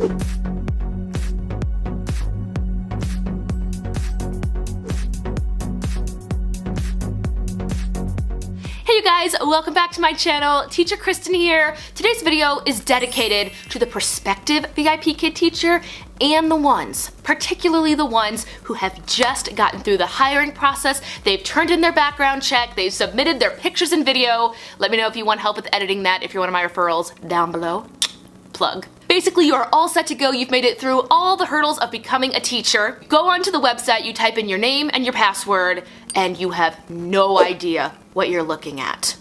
Hey you guys, welcome back to my channel. Teacher Kristen here. Today's video is dedicated to the prospective VIP Kid teacher and the ones, particularly the ones who have just gotten through the hiring process. They've turned in their background check, they've submitted their pictures and video. Let me know if you want help with editing that if you're one of my referrals down below. Plug. Basically, you are all set to go. You've made it through all the hurdles of becoming a teacher. Go onto the website, you type in your name and your password, and you have no idea what you're looking at.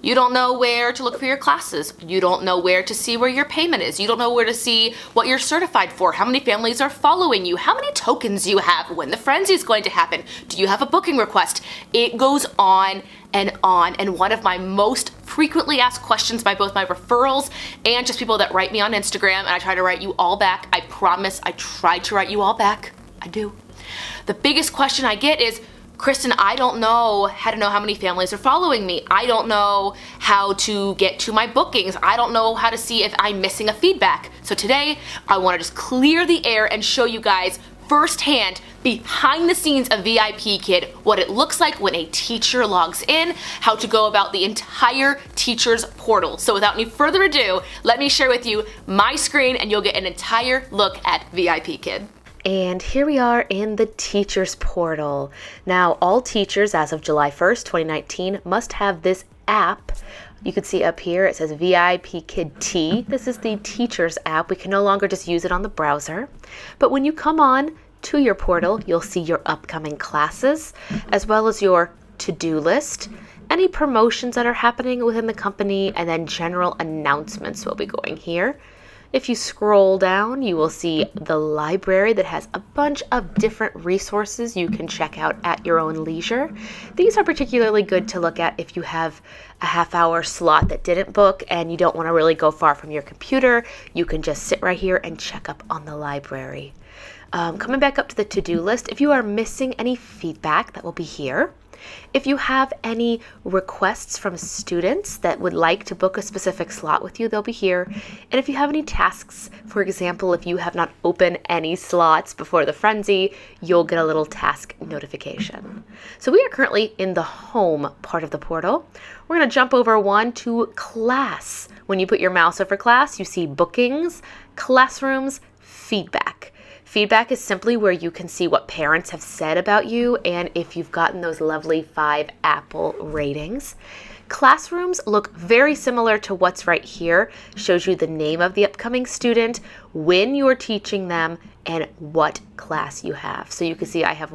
You don't know where to look for your classes. You don't know where to see where your payment is. You don't know where to see what you're certified for, how many families are following you, how many tokens you have, when the frenzy is going to happen. Do you have a booking request? It goes on. And one of my most frequently asked questions by both my referrals and just people that write me on Instagram, and I try to write you all back. I promise I try to write you all back. I do. The biggest question I get is, Kristen, I don't know how to know how many families are following me. I don't know how to get to my bookings. I don't know how to see if I'm missing a feedback. So today, I want to just clear the air and show you guys firsthand, behind the scenes of VIP Kid, what it looks like when a teacher logs in, how to go about the entire teacher's portal. So without any further ado, let me share with you my screen and you'll get an entire look at VIP Kid. And here we are in the teacher's portal. Now, all teachers as of July 1st, 2019 must have this app. You can see up here, it says VIP Kid T. This is the teacher's app. We can no longer just use it on the browser. But when you come on to your portal, you'll see your upcoming classes, as well as your to-do list, any promotions that are happening within the company, and then general announcements will be going here. If you scroll down, you will see the library that has a bunch of different resources you can check out at your own leisure. These are particularly good to look at if you have a half-hour slot that didn't book and you don't want to really go far from your computer. You can just sit right here and check up on the library. Coming back up to the to-do list, if you are missing any feedback, that will be here. If you have any requests from students that would like to book a specific slot with you, they'll be here. And if you have any tasks, for example, if you have not opened any slots before the frenzy, you'll get a little task notification. So we are currently in the home part of the portal. We're going to jump over one to class. When you put your mouse over class, you see bookings, classrooms, feedback. Feedback is simply where you can see what parents have said about you and if you've gotten those lovely 5 Apple ratings. Classrooms look very similar to what's right here. Shows you the name of the upcoming student, when you're teaching them, and what class you have. So you can see I have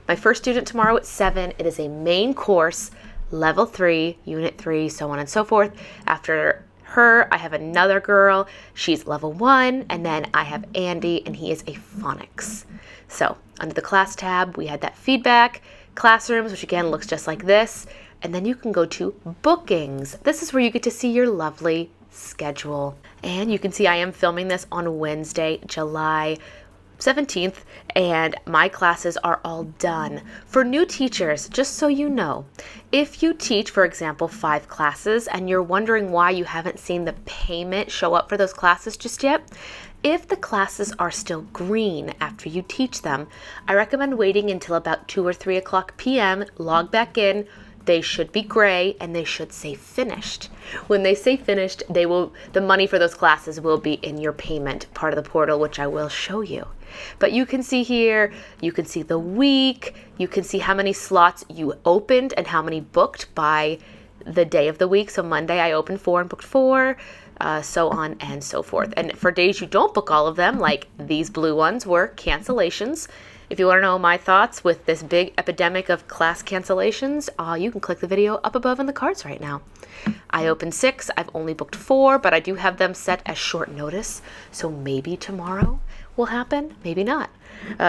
my first student tomorrow at 7. It is a main course, level 3, unit 3, so on and so forth. After her, I have another girl, she's level 1, and then I have Andy, and he is a phonics. So under the class tab, we had that feedback, classrooms, which again looks just like this, and then you can go to bookings. This is where you get to see your lovely schedule. And you can see I am filming this on Wednesday, July 17th, and my classes are all done. For new teachers, just so you know, if you teach, for example, 5 classes and you're wondering why you haven't seen the payment show up for those classes just yet, if the classes are still green after you teach them, I recommend waiting until about 2 or 3 o'clock p.m., log back in. They should be gray and they should say finished. When they say finished, the money for those classes will be in your payment part of the portal, which I will show you. But you can see here, you can see the week, you can see how many slots you opened and how many booked by the day of the week. So Monday I opened 4 and booked 4, so on and so forth. And for days you don't book all of them, like these blue ones were cancellations. If you want to know my thoughts with this big epidemic of class cancellations, you can click the video up above in the cards right now. I opened 6, I've only booked 4, but I do have them set as short notice, so maybe tomorrow will happen, maybe not.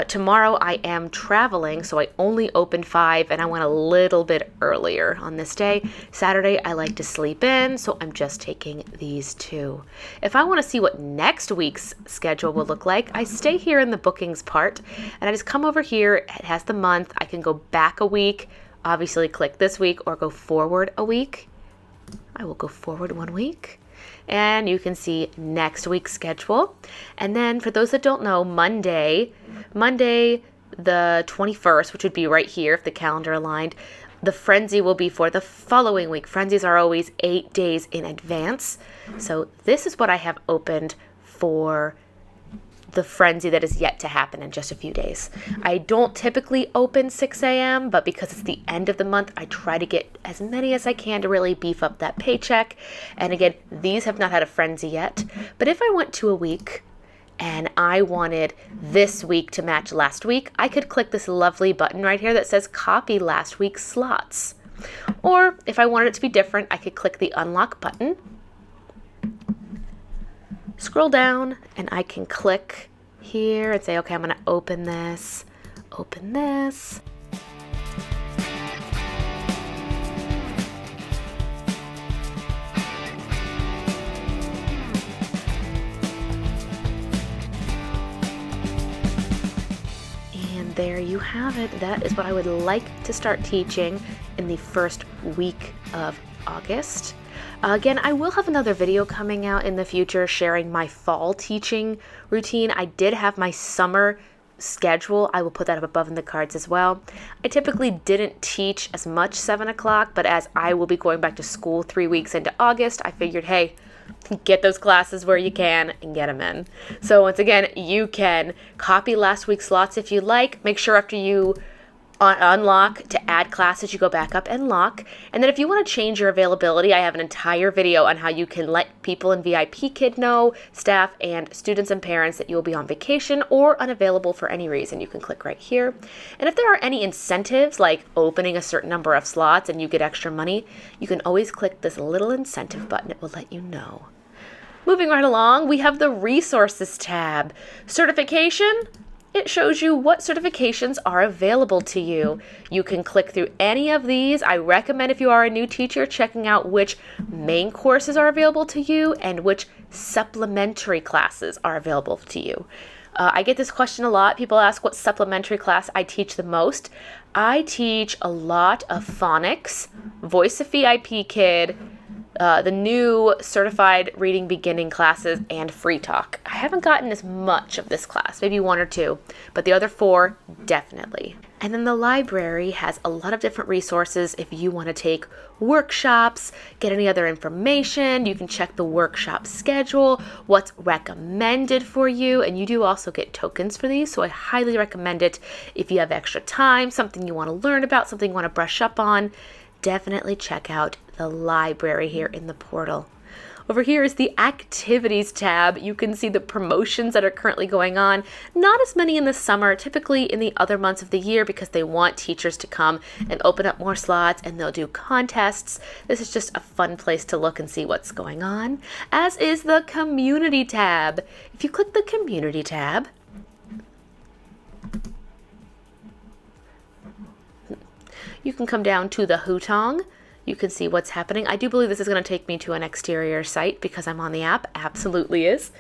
Tomorrow I am traveling, so I only opened 5 and I went a little bit earlier on this day. Saturday I like to sleep in, so I'm just taking these 2. If I want to see what next week's schedule will look like, I stay here in the bookings part and I just come over here. It has the month. I can go back a week, obviously click this week, or go forward a week. I will go forward 1 week. and you can see next week's schedule. And then for those that don't know, Monday the 21st, which would be right here if the calendar aligned, the frenzy will be for the following week. Frenzies are always 8 days in advance. So this is what I have opened for the frenzy that is yet to happen in just a few days. I don't typically open 6 a.m., but because it's the end of the month, I try to get as many as I can to really beef up that paycheck. And again, these have not had a frenzy yet. But if I went to a week and I wanted this week to match last week, I could click this lovely button right here that says copy last week's slots. Or if I wanted it to be different, I could click the unlock button, scroll down, and I can click here and say, okay, I'm going to open this. And there you have it. That is what I would like to start teaching in the first week of August. Again, I will have another video coming out in the future sharing my fall teaching routine. I did have my summer schedule. I will put that up above in the cards as well. I typically didn't teach as much 7 o'clock, but as I will be going back to school 3 weeks into August, I figured, hey, get those classes where you can and get them in. So once again, you can copy last week's slots if you like. Make sure after you unlock to add classes, you go back up and lock. And then if you want to change your availability, I have an entire video on how you can let people in VIPKid know, staff and students and parents, that you'll be on vacation or unavailable for any reason. You can click right here. And if there are any incentives, like opening a certain number of slots and you get extra money, you can always click this little incentive button. It will let you know. Moving right along, we have the resources tab. Certification. It shows you what certifications are available to you. You can click through any of these. I recommend, if you are a new teacher, checking out which main courses are available to you and which supplementary classes are available to you. I get this question a lot. People ask what supplementary class I teach the most. I teach a lot of phonics, Voice of VIPKid, the new certified reading beginning classes, and free talk. I haven't gotten as much of this class, maybe 1 or 2, but the other 4 definitely. And then the library has a lot of different resources if you want to take workshops, get any other information. You can check the workshop schedule, what's recommended for you, and you do also get tokens for these, so I highly recommend it if you have extra time, something you want to learn about, something you want to brush up on. Definitely check out the library here in the portal. Over here is the activities tab. You can see the promotions that are currently going on. Not as many in the summer, typically in the other months of the year, because they want teachers to come and open up more slots, and they'll do contests. This is just a fun place to look and see what's going on, as is the community tab. If you click the community tab, you can come down to the Hutong. You can see what's happening. I do believe this is going to take me to an exterior site because I'm on the app. Absolutely is.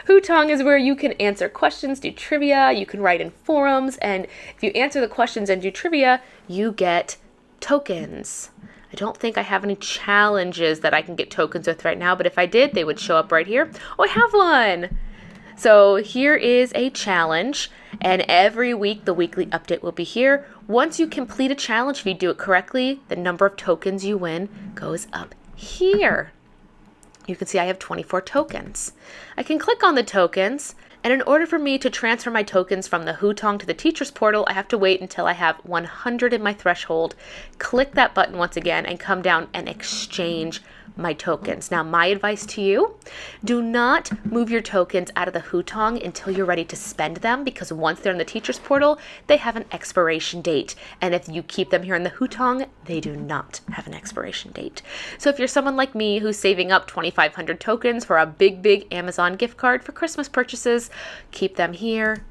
Hutong is where you can answer questions, do trivia, you can write in forums, and if you answer the questions and do trivia, you get tokens. I don't think I have any challenges that I can get tokens with right now, but if I did, they would show up right here. Oh, I have one! So here is a challenge, and every week the weekly update will be here. Once you complete a challenge, if you do it correctly, the number of tokens you win goes up here. You can see I have 24 tokens. I can click on the tokens, and in order for me to transfer my tokens from the Hutong to the teacher's portal, I have to wait until I have 100 in my threshold. Click that button once again and come down and exchange my tokens. Now, my advice to you, do not move your tokens out of the Hutong until you're ready to spend them, because once they're in the teacher's portal, they have an expiration date. And if you keep them here in the Hutong, they do not have an expiration date. So if you're someone like me who's saving up 2,500 tokens for a big Amazon gift card for Christmas purchases, keep them here.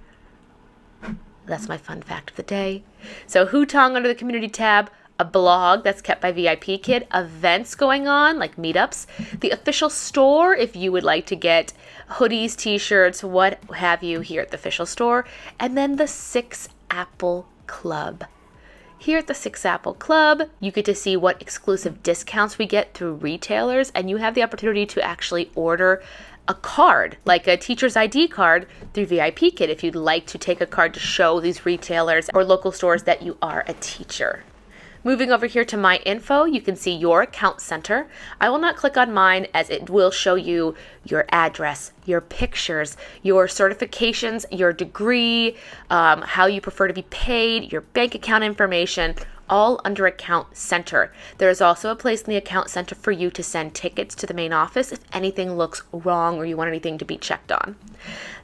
That's my fun fact of the day. So Hutong under the community tab, a blog that's kept by VIPKid, events going on like meetups, the official store if you would like to get hoodies, t-shirts, what have you here at the official store, and then the 6 Apple Club. Here at the Six Apple Club, you get to see what exclusive discounts we get through retailers, and you have the opportunity to actually order a card, like a teacher's ID card through VIPKid if you'd like to take a card to show these retailers or local stores that you are a teacher. Moving over here to My Info, you can see your account center. I will not click on mine as it will show you your address, your pictures, your certifications, your degree, how you prefer to be paid, your bank account information, all under Account Center. There is also a place in the Account Center for you to send tickets to the main office if anything looks wrong or you want anything to be checked on.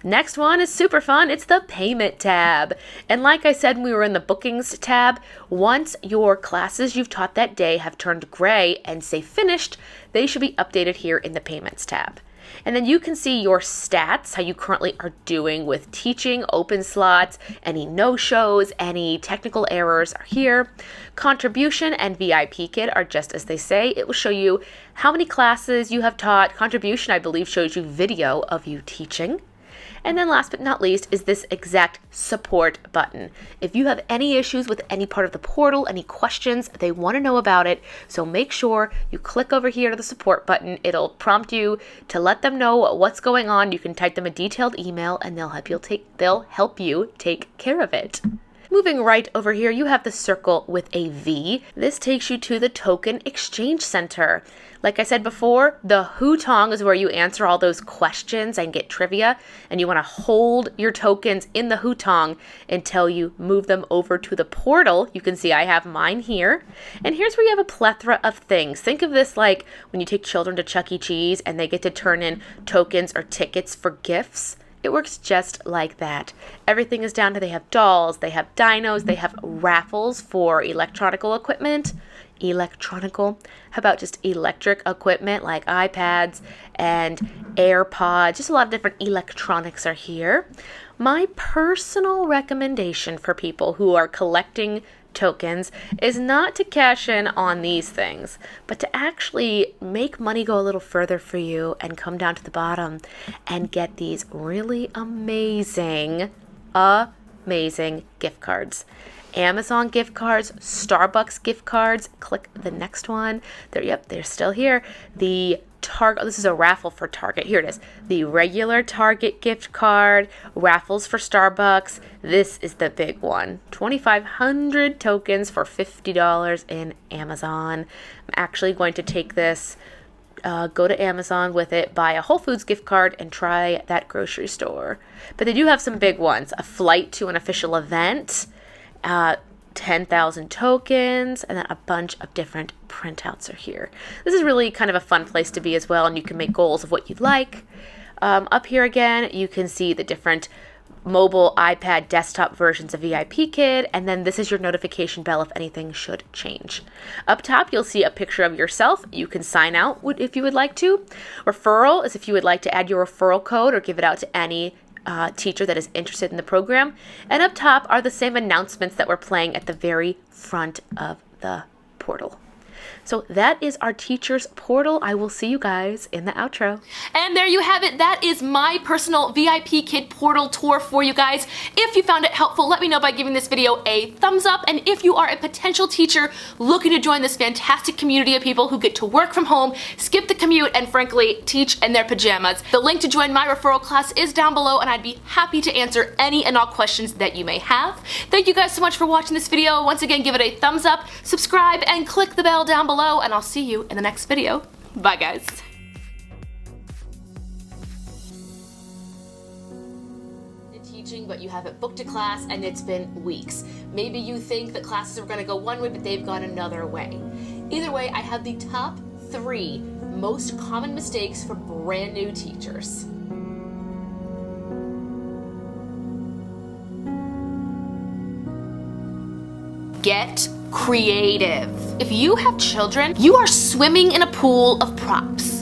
Next one is super fun. It's the Payment tab. And like I said when we were in the Bookings tab, once your classes you've taught that day have turned gray and say finished, they should be updated here in the Payments tab. And then you can see your stats, how you currently are doing with teaching, open slots, any no-shows, any technical errors are here. Contribution and VIPKid are just as they say. It will show you how many classes you have taught. Contribution, I believe, shows you video of you teaching. And then last but not least is this exact support button. If you have any issues with any part of the portal, any questions, they want to know about it. So make sure you click over here to the support button. It'll prompt you to let them know what's going on. You can type them a detailed email and they'll help you take care of it. Moving right over here, you have the circle with a V. This takes you to the Token Exchange Center. Like I said before, the Hutong is where you answer all those questions and get trivia, and you want to hold your tokens in the Hutong until you move them over to the portal. You can see I have mine here. And here's where you have a plethora of things. Think of this like when you take children to Chuck E. Cheese and they get to turn in tokens or tickets for gifts. It works just like that. Everything is down to they have dolls, they have dinos, they have raffles for electronical equipment. How about just electric equipment like iPads and AirPods? Just a lot of different electronics are here. My personal recommendation for people who are collecting tokens is not to cash in on these things, but to actually make money go a little further for you and come down to the bottom and get these really amazing gift cards. Amazon gift cards, Starbucks gift cards. Click the next one. They're still here. The Target, this is a raffle for Target. Here it is. The regular Target gift card, raffles for Starbucks. This is the big one. 2,500 tokens for $50 in Amazon. I'm actually going to take this, go to Amazon with it, buy a Whole Foods gift card, and try that grocery store. But they do have some big ones. A flight to an official event, 10,000 tokens, and then a bunch of different printouts are here. This is really kind of a fun place to be as well, and you can make goals of what you'd like. Up here again, you can see the different mobile, iPad, desktop versions of VIPKid, and then this is your notification bell if anything should change. Up top, you'll see a picture of yourself. You can sign out if you would like to. Referral is if you would like to add your referral code or give it out to any teacher that is interested in the program. And up top are the same announcements that we're playing at the very front of the portal. So that is our teacher's portal. I will see you guys in the outro. And there you have it. That is my personal VIPKid portal tour for you guys. If you found it helpful, let me know by giving this video a thumbs up. And if you are a potential teacher looking to join this fantastic community of people who get to work from home, skip the commute, and frankly, teach in their pajamas, the link to join my referral class is down below, and I'd be happy to answer any and all questions that you may have. Thank you guys so much for watching this video. Once again, give it a thumbs up, subscribe, and click the bell down below, and I'll see you in the next video. Bye, guys. Teaching, but you haven't booked a class and it's been weeks. Maybe you think that classes are going to go one way, but they've gone another way. Either way, I have the top 3 most common mistakes for brand new teachers. Get creative. If you have children, you are swimming in a pool of props.